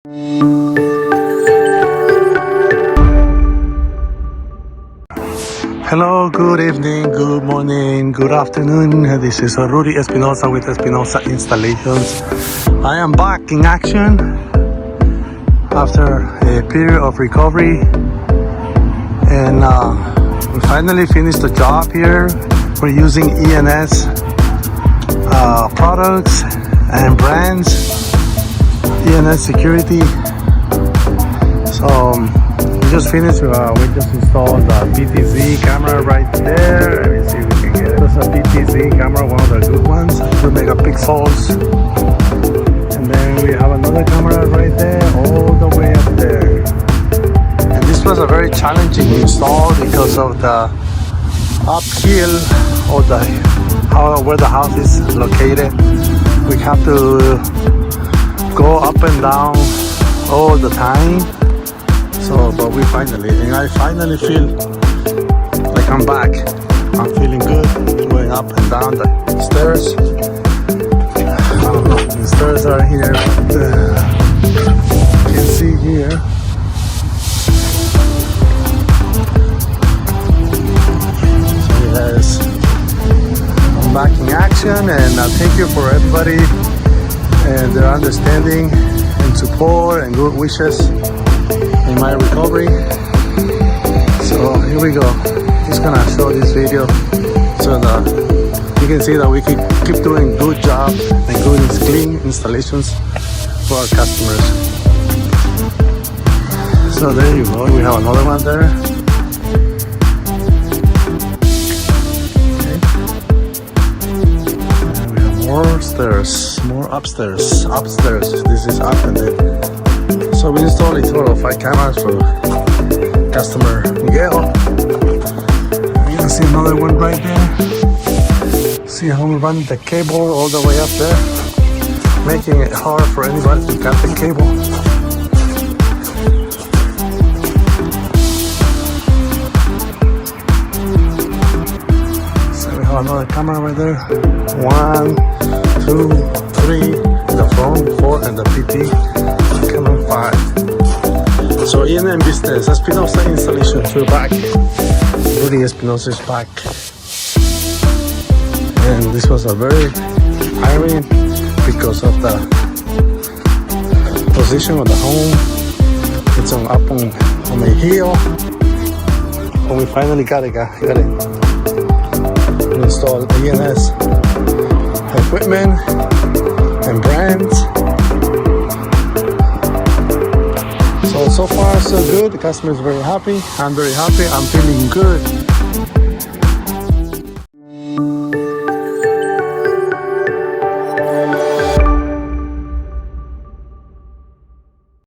Hello, good evening, good morning, good afternoon. This is Rudy Espinoza with Espinoza Installations. I am back in action after a period of recovery, and we finally finished the job here. We're using ENS products and brands, ENS Security. So we just finished, we just installed the PTZ camera right there. Let me see if we can get it. It's a PTZ camera, one of the good ones, 2 megapixels. And then we have another camera right there, all the way up there. And this was a very challenging install because of the uphill or where the house is located. We have to go up and down all the time. So, but I finally feel like I'm back. I'm feeling good, going up and down the stairs. The stairs are here. You can see here. So yes, I'm back in action, and thank you for everybody and their understanding and support and good wishes in my recovery. So here we go. Just gonna show this video so that you can see that we can keep doing good job and good clean installations for our customers. So there you go. We have another one there. Okay. And we have more stairs, more upstairs. This is up and then. So we installed a total of 5 cameras for customer Miguel. You can see another one right there. See how we run the cable all the way up there, making it hard for anybody to cut the cable. So we have another camera right there. 1, 2, 3, the phone, 4, and the PT. Camera 5. So ENS business, Espinoza Installations, we're back. Rudy Espinoza is back. And this was a very tiring because of the position of the home. It's up on a hill. But we finally got it. We installed ENS equipment and brands. So far so good. The customer is very happy. I'm very happy. I'm feeling good.